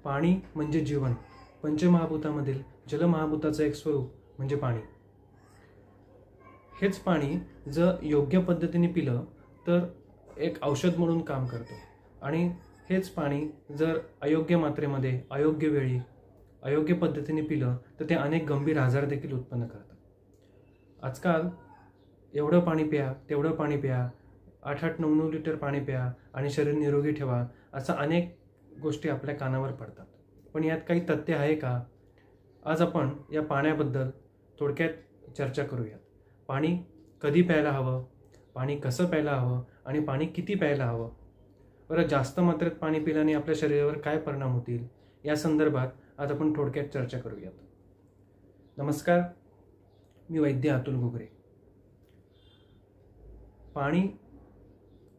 पाणी म्हणजे जीवन. पंचमहाभूतामधील जलमहाभूताचं एक स्वरूप म्हणजे पाणी. हेच पाणी जर योग्य पद्धतीने पिलं तर एक औषध म्हणून काम करतं, आणि हेच पाणी जर अयोग्य मात्रेमध्ये, अयोग्य वेळी, अयोग्य पद्धतीने पिलं तर ते अनेक गंभीर आजार देखील उत्पन्न करतं. आजकाल एवढं पाणी प्या, तेवढं पाणी प्या, 8-8, 9-9 लिटर पाणी प्या आणि शरीर निरोगी ठेवा, अशा अनेक गोष्टी आपल्या कानावर पडतात. पण यात काही तथ्य आहे का? आज आपण या पाण्याबद्दल थोडक्यात चर्चा करूयात. पाणी कधी प्यायला हवं, पाणी कसं प्यायला हवं आणि पाणी किती प्यायला हवं. बरं, जास्त मात्रेत पाणी पिल्याने आपल्या शरीरावर काय परिणाम होतील या संदर्भात आज आपण थोडक्यात चर्चा करूयात. नमस्कार, मी वैद्य अतुल घुगरे. पाणी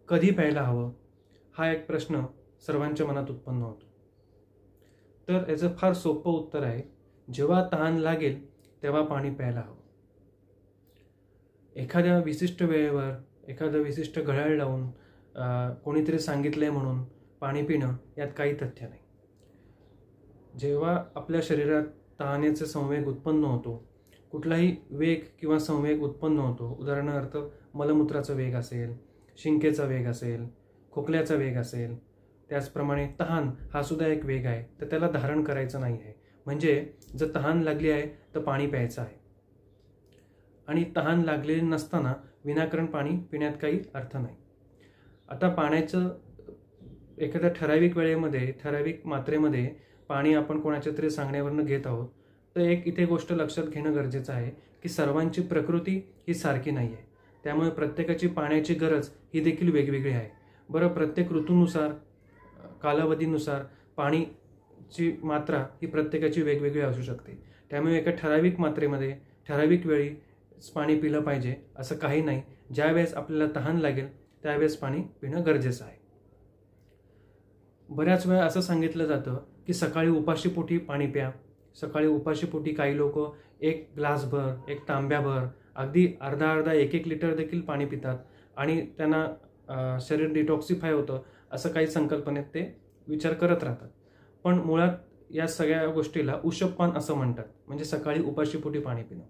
कधी प्यायला हवं हा एक प्रश्न सर्वांच्या मनात उत्पन्न होतो. तर याचं फार सोपं उत्तर आहे, जेव्हा तहान लागेल तेव्हा पाणी प्यायला हवं. एखाद्या विशिष्ट वेळेवर एखादं विशिष्ट घड्याळ लावून कोणीतरी सांगितलंय म्हणून पाणी पिणं यात काही तथ्य नाही. जेव्हा आपल्या शरीरात तहानेचा संवेग उत्पन्न होतो, कुठलाही वेग किंवा संवेग उत्पन्न होतो, उदाहरणार्थ मलमूत्राचा वेग असेल, शिंकेचा वेग असेल, खोकल्याचा वेग असेल, त्याचप्रमाणे तहान हा सुद्धा एक वेग आहे, तर त्याला धारण करायचं नाही आहे. म्हणजे जर तहान लागली आहे तर पाणी प्यायचं आहे, आणि तहान लागलेली नसताना विनाकारण पाणी पिण्यात काही अर्थ नाही. आता पाण्याचं एखाद्या ठराविक वेळेमध्ये, ठराविक मात्रेमध्ये पाणी आपण कोणाच्या तरी सांगण्यावरनं घेत आहोत, तर एक इथे गोष्ट लक्षात घेणं गरजेचं आहे की सर्वांची प्रकृती ही सारखी नाही आहे. त्यामुळे प्रत्येकाची पाण्याची गरज ही देखील वेगवेगळी आहे. बरं, प्रत्येक ऋतूनुसार, कालावधीनुसार पाणीची मात्रा ही प्रत्येकाची वेगवेगळी असू शकते. त्यामुळे एका ठराविक मात्रेमध्ये ठराविक वेळी पाणी पिलं पाहिजे असं काही नाही. ज्यावेळेस आपल्याला तहान लागेल त्यावेळेस पाणी पिणं गरजेचं आहे. बऱ्याच वेळा असं सांगितलं जातं की सकाळी उपाशीपोटी पाणी प्या. सकाळी उपाशीपोटी काही लोक एक ग्लासभर, एक तांब्याभर, अगदी अर्धा 1-1 लिटर देखील पाणी पितात आणि त्यांना शरीर डिटॉक्सिफाय होतं असं काही संकल्पनेत ते विचार करत राहतात. पण मुळात या सगळ्या गोष्टीला उशप्पान असं म्हणतात, म्हणजे सकाळी उपाशीपोटी पाणी पिणं.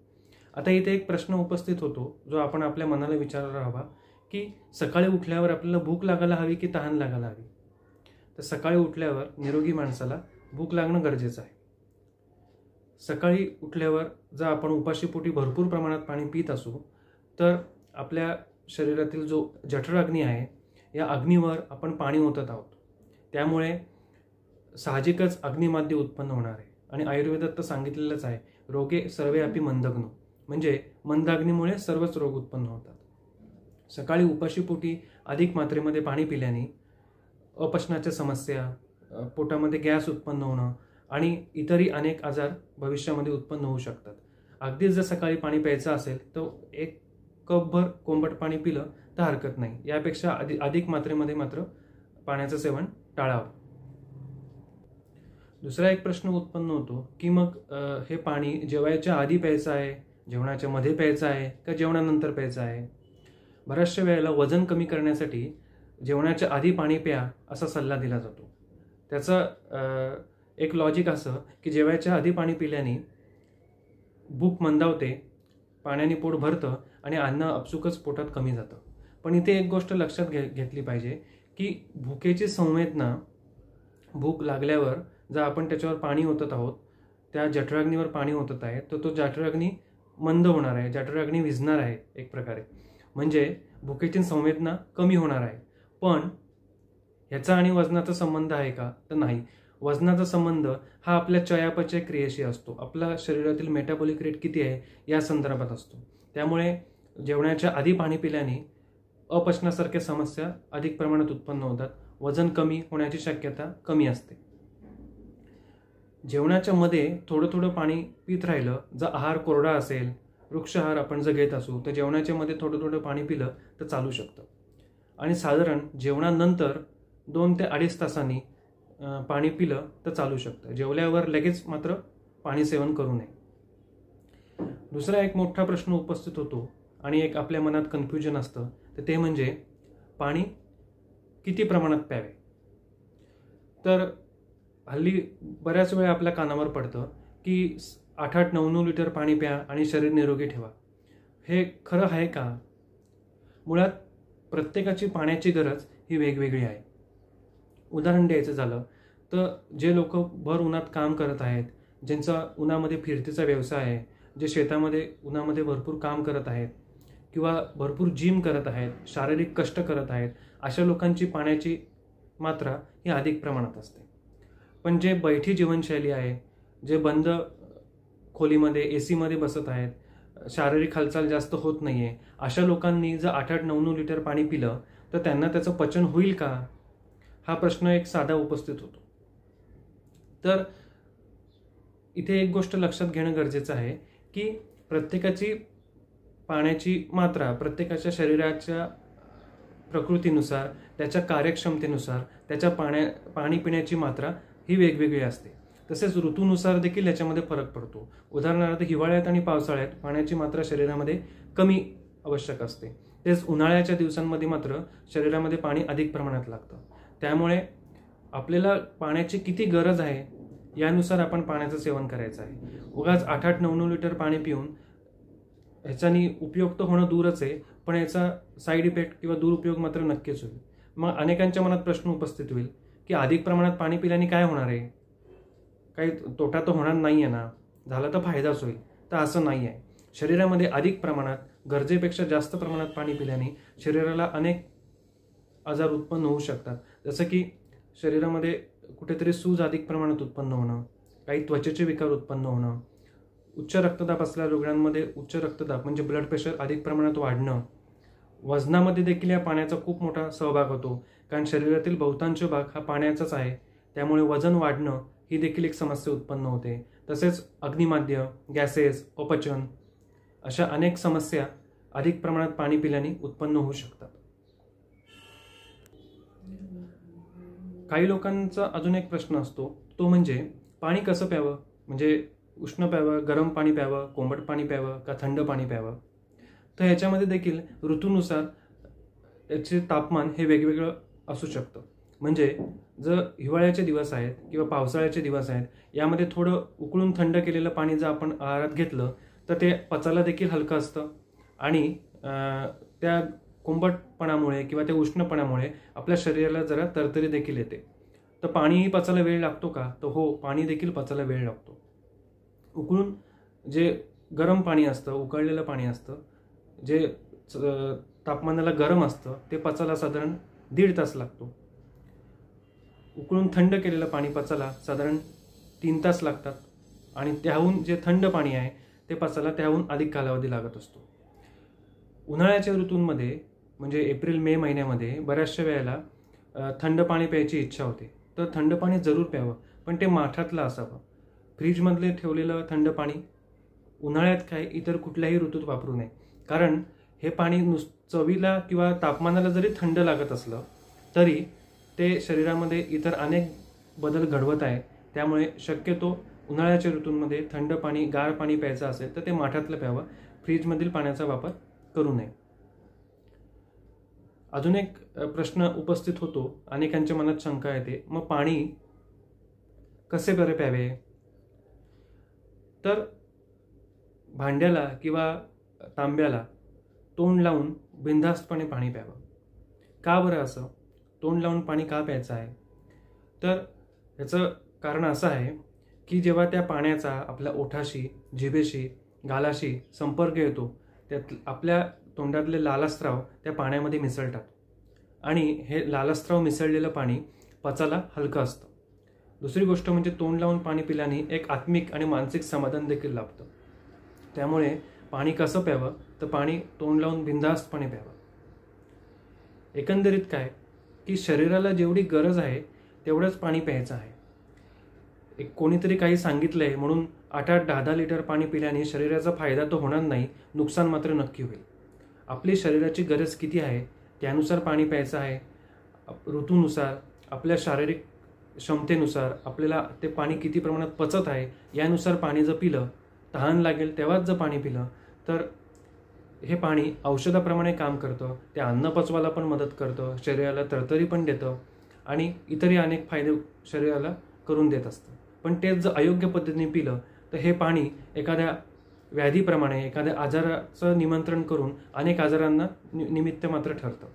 आता इथे एक प्रश्न उपस्थित होतो जो आपण आपल्या मनाला विचारायला हवा की सकाळी उठल्यावर आपल्याला भूक लागायला हवी की तहान लागायला हवी. तर सकाळी उठल्यावर निरोगी माणसाला भूक लागणं गरजेचं आहे. सकाळी उठल्यावर जर आपण उपाशीपोटी भरपूर प्रमाणात पाणी पित असू तर आपल्या शरीरातील जो जठराग्नी आहे या अग्नीवर आपण पाणी ओतत आहोत. त्यामुळे साहजिकच अग्निमाद्य उत्पन्न होणार आहे. आणि आयुर्वेदात तर सांगितलेलंच आहे, रोगे सर्वेअपि मंदग्नो, म्हणजे मंदाग्नीमुळे सर्वच रोग उत्पन्न होतात. सकाळी उपाशीपोटी अधिक मात्रेमध्ये पाणी पिल्याने अपचनाच्या समस्या, पोटामध्ये गॅस उत्पन्न होणं आणि इतरही अनेक आजार भविष्यामध्ये उत्पन्न होऊ शकतात. अगदीच जर सकाळी पाणी प्यायचं असेल तर 1 कपभर कोंबट पाणी पिलं तर हरकत नाही. यापेक्षा अधिक मात्रेमध्ये मात्र पाण्याचं सेवन टाळावं. दुसरा एक प्रश्न उत्पन्न होतो की मग हे पाणी जेवायच्या आधी प्यायचं आहे, जेवणाच्या मध्ये प्यायचं आहे का जेवणानंतर प्यायचं आहे. बऱ्याचशा वेळेला वजन कमी करण्यासाठी जेवणाच्या आधी पाणी प्या असा सल्ला दिला जातो. त्याचं एक लॉजिक असं की जेवायच्या आधी पाणी पिल्याने भूक मंदावते, पाण्याने पोट भरतं आणि अन्न आपसुकच पोटात कमी जातं. पण इथे एक गोष्ट लक्षात घेतली पाहिजे की भुकेची संवेदना, भूक लागल्यावर जर आपण त्याच्यावर पाणी ओतत आहोत, त्या जठराग्नीवर पाणी ओतत आहे, तर तो जठराग्नी मंद होणार आहे, जठराग्नी विझणार आहे एक प्रकारे. म्हणजे भुकेची संवेदना कमी होणार आहे. पण ह्याचा आणि वजनाचा संबंध आहे का? तर नाही. वजनाचा संबंध हा आपल्या चयापचय क्रियेशी असतो, आपल्या शरीरातील मेटाबॉलिक रेट किती आहे या संदर्भात असतो. त्यामुळे जेवणाच्या आधी पाणी पिल्याने अपचनासारख्या समस्या अधिक प्रमाणात उत्पन्न होतात, वजन कमी होण्याची शक्यता कमी असते. जेवणाच्या मध्ये थोडं पाणी पित राहिलं, जर आहार कोरडा असेल, वृक्षाहार आपण जर घेत असू तर जेवणाच्या मध्ये थोडं पाणी पिलं तर चालू शकतं. आणि साधारण जेवणानंतर 2 ते 2.5 तासांनी पाणी पिलं तर चालू शकतं. जेवल्यावर लगेच मात्र पाणी सेवन करू नये. दुसरा एक मोठा प्रश्न उपस्थित होतो आणि एक आपल्या मनात कन्फ्युजन असतं, तर ते म्हणजे पाणी किती प्रमाणात प्यावे. तर हल्ली बऱ्याच वेळा आपल्या कानावर पडतं की 8-8, 9-9 लिटर पाणी प्या आणि शरीर निरोगी ठेवा. हे खरं आहे का? मुळात प्रत्येकाची पाण्याची गरज ही वेगवेगळी आहे. उदाहरण द्यायचं झालं तर जे लोक भर उन्हात काम करत आहेत, ज्यांचा उन्हामध्ये फिरतीचा व्यवसाय आहे, जे शेतामध्ये उन्हामध्ये भरपूर काम करत आहेत किंवा भरपूर जिम करत आहेत, शारीरिक कष्ट करत आहेत, अशा लोकांची पाण्याची मात्रा ही अधिक प्रमाणात असते. पण जे बैठी जीवनशैली आहे, जे बंद खोलीमध्ये AC मध्ये बसत आहेत, शारीरिक हालचाल जास्त होत नाहीये, अशा लोकांनी जर 8-8, 9-9 लिटर पाणी पिलं तर त्यांना त्याचं पचन होईल का? हा प्रश्न एक साधा उपस्थित होतो. तर इथे एक गोष्ट लक्षात घेणं गरजेचं आहे की प्रत्येकाची पाण्याची मात्रा प्रत्येकाच्या शरीराच्या प्रकृतीनुसार, त्याच्या कार्यक्षमतेनुसार त्याच्या पाणी पिण्याची मात्रा ही वेगवेगळी असते. तसेच ऋतूनुसार देखील याच्यामध्ये फरक पडतो. उदाहरणार्थ हिवाळ्यात आणि पावसाळ्यात पाण्याची मात्रा शरीरामध्ये कमी आवश्यक असते, तेच उन्हाळ्याच्या दिवसांमध्ये मात्र शरीरामध्ये पाणी अधिक प्रमाणात लागतं. त्यामुळे आपल्याला पाण्याची किती गरज आहे यानुसार आपण पाण्याचं सेवन करायचं आहे. उगाच 8-8, 9-9 लिटर पाणी पिऊन ह्याच्यानी उपयोग तर होणं दूरच आहे, पण याचा साईड इफेक्ट किंवा दुरुपयोग मात्र नक्कीच होईल. मग अनेकांच्या मनात प्रश्न उपस्थित होईल की अधिक प्रमाणात पाणी पिल्याने काय होणार आहे? काही तोटा तर होणार नाही आहे ना, झाला तर फायदाच होईल. तर असं नाही आहे. शरीरामध्ये अधिक प्रमाणात गरजेपेक्षा जास्त प्रमाणात पाणी पिल्याने शरीराला अनेक आजार उत्पन्न होऊ शकतात. जसं की शरीरामध्ये कुठेतरी सूज अधिक प्रमाणात उत्पन्न होणं, काही त्वचेचे विकार उत्पन्न होणं, उच्च रक्तदाब असलेल्या रुग्णांमध्ये उच्च रक्तदाब म्हणजे ब्लड प्रेशर अधिक प्रमाणात वाढणं, वजनामध्ये देखील या पाण्याचा खूप मोठा सहभाग होतो, कारण शरीरातील बहुतांश भाग हा पाण्याचाच आहे. त्यामुळे वजन वाढणं ही देखील एक समस्या उत्पन्न होते. तसेच अग्निमाद्य, गॅसेस, अपचन अशा अनेक समस्या अधिक प्रमाणात पाणी पिल्याने उत्पन्न होऊ शकतात. काही लोकांचा अजून एक प्रश्न असतो, तो म्हणजे पाणी कसं प्यावं, म्हणजे उष्ण प्यावं, गरम पाणी प्यावं, कोमट पाणी प्यावं का थंड पाणी प्यावं. तर ह्याच्यामध्ये देखील ऋतूनुसार याचे तापमान हे वेगवेगळं असू शकतं. म्हणजे जर हिवाळ्याचे दिवस आहेत किंवा पावसाळ्याचे दिवस आहेत, यामध्ये थोडं उकळून थंड केलेलं पाणी जर आपण आहारात घेतलं तर ते पचायला देखील हलकं असतं आणि त्या कोंबटपणामुळे किंवा त्या उष्णपणामुळे आपल्या शरीराला जरा तरतरी देखील येते. तर पाणीही पचायला वेळ लागतो का? तर हो, पाणी देखील पचायला वेळ लागतो. उकळून जे गरम पाणी असतं, उकळलेलं पाणी असतं, जे तापमानाला गरम असतं, ते पचायला साधारण 1.5 तास लागतो. उकळून थंड केलेलं पाणी पचायला साधारण 3 तास लागतात आणि त्याहून जे थंड पाणी आहे ते पचायला त्याहून अधिक कालावधी लागत असतो. उन्हाळ्याच्या ऋतूंमध्ये म्हणजे एप्रिल-मे महिन्यामध्ये बऱ्याचशा वेळेला थंड पाणी प्यायची इच्छा होते. तर थंड पाणी जरूर प्यावं, पण ते माठातलं असावं. फ्रीजमधले ठेवलेलं थंड पाणी उन्हाळ्यात काय इतर कुठल्याही ऋतूत वापरू नये, कारण हे पाणी चवीला किंवा तापमानाला जरी थंड लागत असलं तरी ते शरीरामध्ये इतर अनेक बदल घडवत आहे. त्यामुळे शक्यतो उन्हाळ्याच्या ऋतूंमध्ये थंड पाणी, गार पाणी प्यायचं असेल तर ते माठातलं प्यावं, फ्रीजमधील पाण्याचा वापर करू नये. अजून एक प्रश्न उपस्थित होतो, अनेकांच्या मनात शंका येते, मग पाणी कसे बरे प्यावे? तर भांड्याला किंवा तांब्याला तोंड लावून बिनधास्तपणे पाणी प्यावं. का बरं असं तोंड लावून पाणी का प्यायचं आहे? तर याचं कारण असं आहे की जेव्हा त्या पाण्याचा आपल्या ओठाशी, जिभेशी, गालाशी संपर्क येतो, त्यात आपल्या तोंडातले लालस्राव त्या पाण्यामध्ये मिसळतात आणि हे लालस्राव मिसळलेलं पाणी पचायला हलकं असतं. दुसरी गोष्ट म्हणजे तोंड लावून पाणी पिल्याने एक आत्मिक आणि मानसिक समाधान देखील लाभतं. त्यामुळे पाणी कसं प्यावं? तर पाणी तोंड लावून बिनधास्तपणे प्यावं. एकंदरीत काय की शरीराला जेवढी गरज आहे तेवढंच पाणी प्यायचं आहे. एक कोणीतरी काही सांगितलंय म्हणून 8-8, 10-10 लिटर पाणी पिल्याने शरीराचा फायदा तर होणार नाही, नुकसान मात्र नक्की होईल. आपली शरीराची गरज किती आहे त्यानुसार पाणी प्यायचं आहे. ऋतूनुसार, आपल्या शारीरिक क्षमतेनुसार आपल्याला ते पाणी किती प्रमाणात पचत आहे यानुसार पाणी जर पिलं, तहान लागेल तेव्हाच जर पाणी पिलं तर हे पाणी औषधाप्रमाणे काम करतं. ते अन्न पचवायला पण मदत करतं, शरीराला तरतरी पण देतं आणि इतरही अनेक फायदे शरीराला करून देत असतं. पण तेच जर अयोग्य पद्धतीने पिलं तर हे पाणी एखाद्या व्याधीप्रमाणे एखाद्या आजाराचं निमंत्रण करून अनेक आजारांना निमित्त मात्र ठरतं.